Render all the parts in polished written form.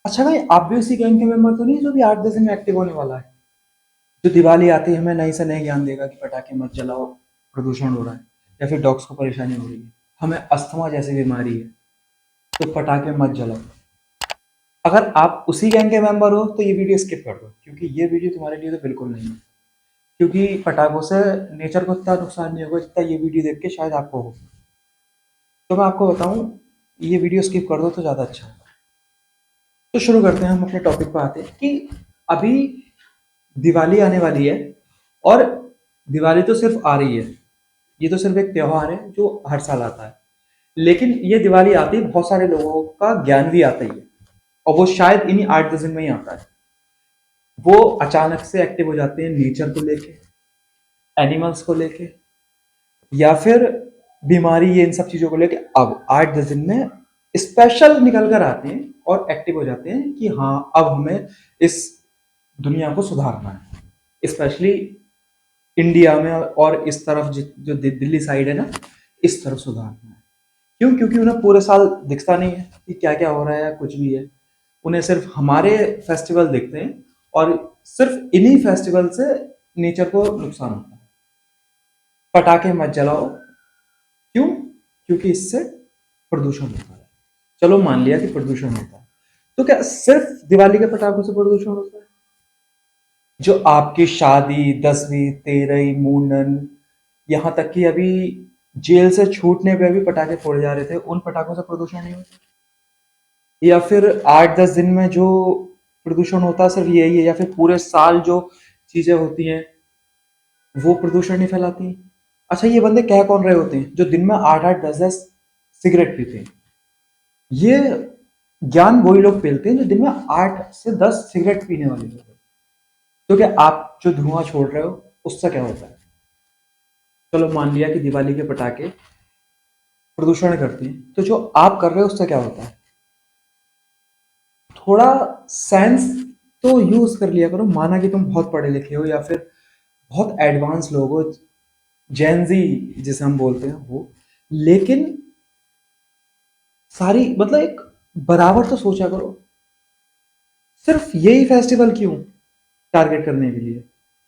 अच्छा भाई, आप भी उसी गैंग के मेंबर तो नहीं जो भी 8 10 दिन में एक्टिव होने वाला है? जो दिवाली आती है हमें नई से नई ज्ञान देगा कि पटाखे मत जलाओ, प्रदूषण हो रहा है, या फिर डॉग्स को परेशानी हो रही है, हमें अस्थमा जैसी बीमारी है, तो पटाखे मत जलाओ। अगर आप उसी गैंग के मेंबर हो तो ये वीडियो स्किप कर दो, क्योंकि ये वीडियो तुम्हारे लिए तो बिल्कुल नहीं है। क्योंकि पटाखों से नेचर को इतना नुकसान नहीं होगा जितना ये वीडियो देख के शायद आपको हो। तो मैं आपको बताऊं, ये वीडियो स्किप कर दो तो ज़्यादा अच्छा है। तो शुरू करते हैं, हम अपने टॉपिक पर आते हैं कि अभी दिवाली आने वाली है। और दिवाली तो सिर्फ आ रही है, ये तो सिर्फ एक त्योहार है जो हर साल आता है। लेकिन ये दिवाली आती है, बहुत सारे लोगों का ज्ञान भी आता ही है, और वो शायद इन्हीं 8 10 दिन में ही आता है। वो अचानक से एक्टिव हो जाते हैं नेचर को लेके, एनिमल्स को लेके, या फिर बीमारी, ये इन सब चीजों को लेके अब 8 10 दिन में स्पेशल निकल कर आते हैं और एक्टिव हो जाते हैं कि हाँ, अब हमें इस दुनिया को सुधारना है। स्पेशली इंडिया में और इस तरफ जो दिल्ली साइड है ना, इस तरफ सुधारना है। क्यों? क्योंकि उन्हें पूरे साल दिखता नहीं है कि क्या क्या हो रहा है या कुछ भी है। उन्हें सिर्फ हमारे फेस्टिवल दिखते हैं, और सिर्फ इन्हीं फेस्टिवल से नेचर को नुकसान होता है। पटाखे मत जलाओ। क्यों? क्योंकि इससे प्रदूषण होता है। चलो मान लिया कि प्रदूषण होता है, तो क्या सिर्फ दिवाली के पटाखों से प्रदूषण होता है? जो आपकी शादी, 10वीं 13वीं, मुंडन, यहाँ तक कि अभी जेल से छूटने पे भी पटाखे फोड़े जा रहे थे, उन पटाखों से प्रदूषण नहीं होता? या फिर 8 10 दिन में जो प्रदूषण होता है सिर्फ यही है, या फिर पूरे साल जो चीजें होती हैं वो प्रदूषण नहीं फैलाती? अच्छा, ये बंदे कह कौन रहे होते हैं जो दिन में 8 8 10 10 सिगरेट पीते हैं? ये ज्ञान वही लोग पेलते हैं जो दिन में 8 से 10 सिगरेट पीने वाले लोग हैं। तो क्या आप जो धुआं छोड़ रहे हो उससे क्या होता है? चलो मान लिया कि दिवाली के पटाखे प्रदूषण करते हैं, तो जो आप कर रहे हो उससे क्या होता है? थोड़ा सेंस तो यूज कर लिया करो। माना कि तुम बहुत पढ़े लिखे हो या फिर बहुत एडवांस लोग हो, जेनजी जिसे हम बोलते हैं वो, लेकिन सारी मतलब एक बराबर तो सोचा करो। सिर्फ यही फेस्टिवल क्यों टारगेट करने के लिए?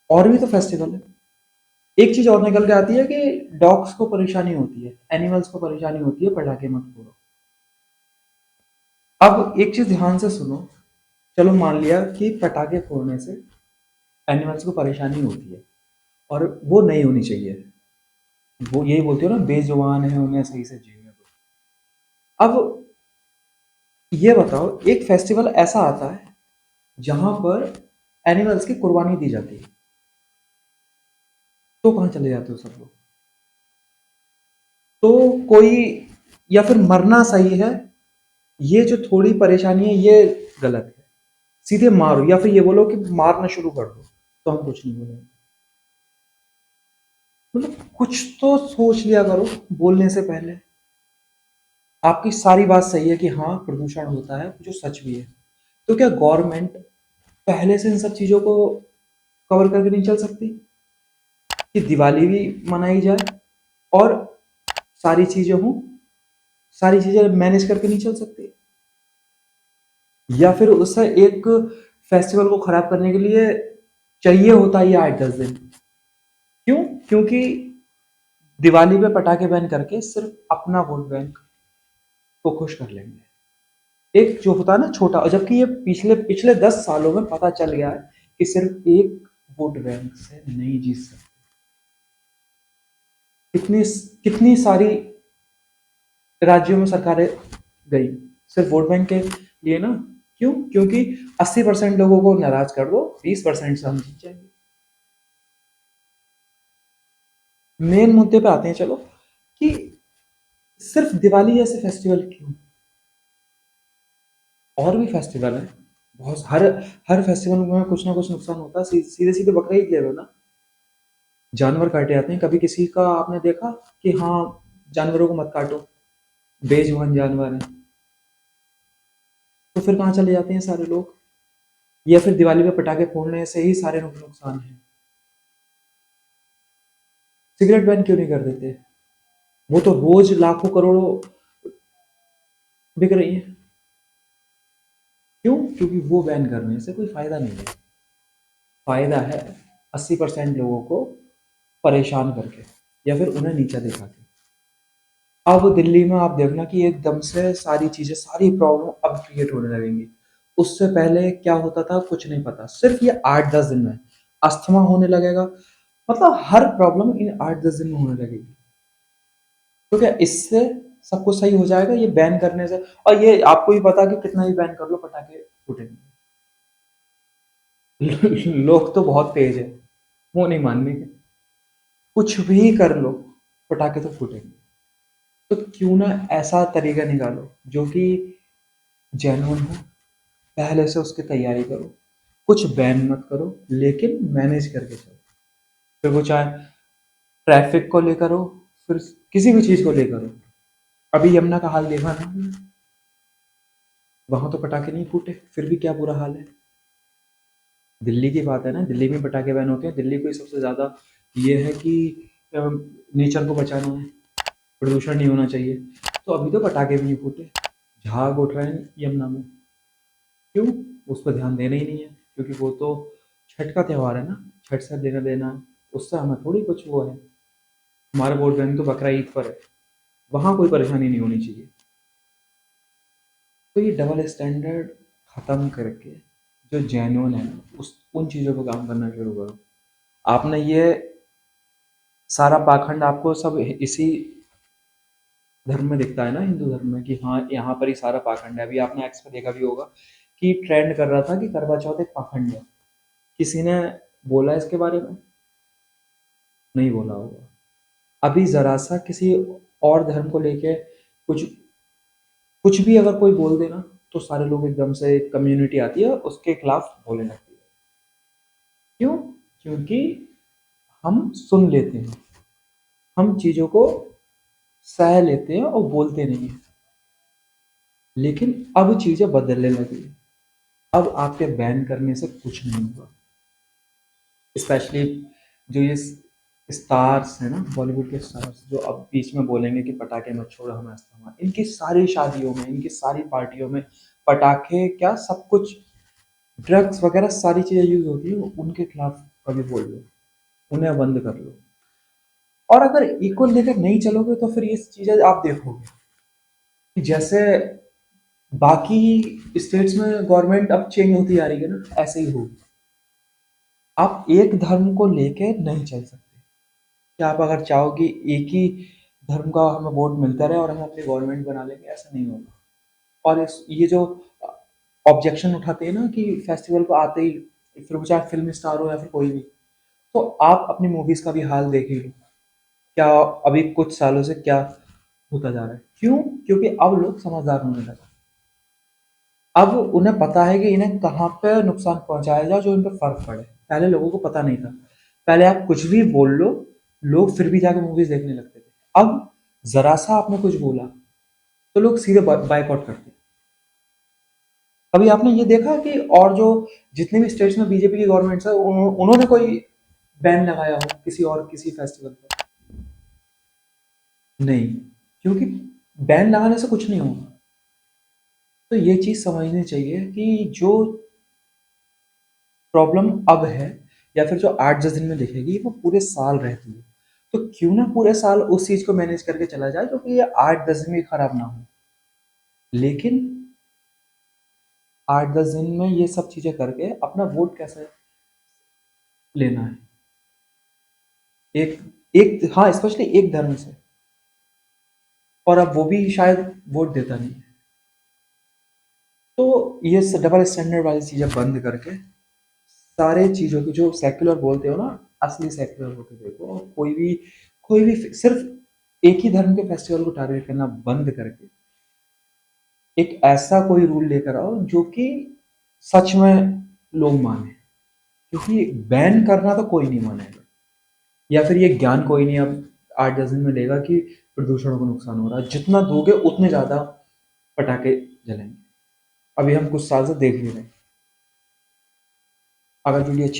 और भी तो फेस्टिवल है। एक चीज और निकल के आती है कि डॉग्स को परेशानी होती है, एनिमल्स को परेशानी होती है, पटाखे मत फोड़ो। अब एक चीज ध्यान से सुनो। चलो मान लिया कि पटाखे फोड़ने से एनिमल्स को परेशानी होती है, और वो नहीं होनी चाहिए। वो यही बोलते हो ना, बेजुबान है उन्हें सही से जीने दो। अब ये बताओ, एक फेस्टिवल ऐसा आता है जहां पर एनिमल्स की कुर्बानी दी जाती है, तो कहाँ चले जाते हो सब लोग? तो कोई, या फिर मरना सही है, ये जो थोड़ी परेशानी है ये गलत है, सीधे मारो, या फिर ये बोलो कि मारना शुरू कर दो, तो हम कुछ नहीं बोलेंगे। मतलब कुछ तो सोच लिया करो बोलने से पहले। आपकी सारी बात सही है कि हाँ, प्रदूषण होता है, जो सच भी है। तो क्या गवर्नमेंट पहले से इन सब चीजों को कवर करके नहीं चल सकती कि दिवाली भी मनाई जाए और सारी चीजें हों? सारी चीजें मैनेज करके नहीं चल सकती? या फिर उससे एक फेस्टिवल को खराब करने के लिए चाहिए होता है ये 8 10 दिन? क्यों? क्योंकि दिवाली पे पटाखे बैन करके सिर्फ अपना वोट बैंक को खुश कर लेंगे। एक जो होता है ना छोटा, और जबकि ये पिछले पिछले 10 सालों में पता चल गया है कि सिर्फ एक वोट बैंक से नहीं जीत सकते। कितनी कितनी सारी राज्यों में सरकारें गई सिर्फ वोट बैंक के लिए ना। क्यों? क्योंकि 80% लोगों को नाराज कर दो, 20% से हम जीत जाएंगे। मेन मुद्दे पे आते हैं, चलो, कि सिर्फ दिवाली जैसे फेस्टिवल क्यों? और भी फेस्टिवल है बहुत। हर फेस्टिवल में कुछ ना कुछ नुकसान होता है। सीधे सीधे बकरीद ले लो ना, जानवर काटे जाते हैं। कभी किसी का आपने देखा कि हाँ, जानवरों को मत काटो, बेजुबान जानवर है? तो फिर कहाँ चले जाते हैं सारे लोग? या फिर दिवाली पे पटाखे फोड़ने से ही सारे नुकसान है? सिगरेट बैन क्यों नहीं कर देते? वो तो रोज लाखों करोड़ों बिक रही है। क्यों? क्योंकि वो बैन करने से कोई फ़ायदा नहीं है। फ़ायदा है 80% लोगों को परेशान करके या फिर उन्हें नीचा दिखा के। अब दिल्ली में आप देखना कि एकदम से सारी चीज़ें, सारी प्रॉब्लम अब क्रिएट होने लगेंगी। उससे पहले क्या होता था कुछ नहीं पता। सिर्फ़ ये 8-10 दिन में अस्थमा होने लगेगा, मतलब हर प्रॉब्लम इन 8-10 दिन में होने लगेगी। तो क्या इससे सब कुछ सही हो जाएगा ये बैन करने से? और ये आपको भी पता है कि कितना भी बैन कर लो पटाखे फूटेंगे। लोग तो बहुत तेज है, वो नहीं मानने के। कुछ भी कर लो पटाखे तो फूटेंगे। तो क्यों ना ऐसा तरीका निकालो जो कि जेन्युइन हो, पहले से उसकी तैयारी करो, कुछ बैन मत करो लेकिन मैनेज करके चलो। फिर वो चाहे ट्रैफिक को लेकर हो, फिर किसी भी चीज़ को लेकर हो। अभी यमुना का हाल देखा ना, वहां तो पटाखे नहीं फूटे फिर भी क्या बुरा हाल है। दिल्ली की बात है ना, दिल्ली में पटाखे बैन होते हैं। दिल्ली को ही सबसे ज़्यादा ये है कि नेचर को बचाना है, प्रदूषण नहीं होना चाहिए। तो अभी तो पटाखे भी नहीं फूटे, झाग उठ रहे हैं यमुना में। क्यों? उस पर ध्यान देना ही नहीं है, क्योंकि वो तो छठ का त्योहार है ना, छठ से लेना देना, उससे हमें थोड़ी कुछ वो है। हमारा वोट बैंक तो बकरा ईद पर है, वहाँ कोई परेशानी नहीं होनी चाहिए। तो ये डबल स्टैंडर्ड ख़त्म करके जो जेन्युइन है उस उन चीज़ों पे काम करना शुरू करो। आपने ये सारा पाखंड आपको सब इसी धर्म में दिखता है ना, हिंदू धर्म में, कि हाँ यहाँ पर ही सारा पाखंड है। अभी आपने एक्स पे देखा भी होगा कि ट्रेंड कर रहा था कि करवा चौथ एक पाखंड है। किसी ने बोला इसके बारे में? नहीं बोला होगा। अभी जरा सा किसी और धर्म को लेके कुछ कुछ भी अगर कोई बोल देना तो सारे लोग एकदम से कम्युनिटी आती है उसके खिलाफ बोलने लगती है। क्यों? क्योंकि हम सुन लेते हैं, हम चीज़ों को सह लेते हैं और बोलते नहीं हैं। लेकिन अब चीज़ें बदलने लगी हैं। अब आपके बैन करने से कुछ नहीं होगा। स्पेशली जो ये स्टार्स हैं ना, बॉलीवुड के स्टार्स जो अब बीच में बोलेंगे कि पटाखे मत छोड़ो हमें अस्थमा, इनकी सारी शादियों में, इनकी सारी पार्टियों में पटाखे क्या सब कुछ, ड्रग्स वगैरह सारी चीज़ें यूज़ होती हैं। उनके खिलाफ कभी बोल लो, उन्हें बंद कर लो। और अगर इको लेकर नहीं चलोगे तो फिर ये चीज़ें आप देखोगे कि जैसे बाकी स्टेट्स में गवर्नमेंट अब चेंज होती आ रही है ना, ऐसे ही होगी। आप एक धर्म को लेके नहीं चल सकते कि आप अगर चाहो कि एक ही धर्म का हमें वोट मिलता रहे और हम अपनी गवर्नमेंट बना लेंगे, ऐसा नहीं होगा। और ये जो ऑब्जेक्शन उठाते हैं ना कि फेस्टिवल को आते ही, फिर वो चाहे फिल्म स्टार हो या फिर कोई भी, तो आप अपनी मूवीज का भी हाल देख ही लो। क्या अभी कुछ सालों से क्या होता जा रहा है? क्यों? क्योंकि अब लोग समझदार होने लगे। अब उन्हें पता है कि इन्हें कहाँ पे नुकसान पहुंचाया जाए जो इन पे फर्क पड़े। पहले लोगों को पता नहीं था। पहले आप कुछ भी बोल लो, लोग फिर भी जाके मूवीज देखने लगते थे। अब जरा सा आपने कुछ बोला तो लोग सीधे बायकॉट करते हैं। कभी आपने ये देखा कि और जो जितने भी स्टेट्स में बीजेपी की गवर्नमेंट्स है उन्होंने कोई बैन लगाया हो किसी और किसी फेस्टिवल पर? नहीं, क्योंकि बैन लगाने से कुछ नहीं होगा। तो ये चीज समझनी चाहिए कि जो प्रॉब्लम अब है या फिर जो 8-10 दिन में दिखेगी वो पूरे साल रहती है। तो क्यों ना पूरे साल उस चीज को मैनेज करके चला जाए जो कि ये 8-10 दिन में खराब ना हो। लेकिन 8-10 दिन में ये सब चीजें करके अपना वोट कैसे लेना है? एक एक हाँ, स्पेशली एक धर्म से। और अब वो भी शायद वोट देता नहीं है। तो ये डबल स्टैंडर्ड वाली चीजें बंद करके सारे चीजों की जो सेक्युलर बोलते हो ना, असली सेक्युलर होके देखो। और कोई भी सिर्फ एक ही धर्म के फेस्टिवल को टारगेट करना बंद करके एक ऐसा कोई रूल लेकर आओ जो कि सच में लोग माने। क्योंकि बैन करना तो कोई नहीं मानेगा, या फिर ये ज्ञान कोई नहीं अब 8-10 दिन में लेगा कि प्रदूषण को नुकसान हो रहा है। जितना दोगे उतने ज्यादा पटाखे जलेंगे। अभी हम कुछ साल से देख ही रहे हैं। अगर वीडियो अच्छी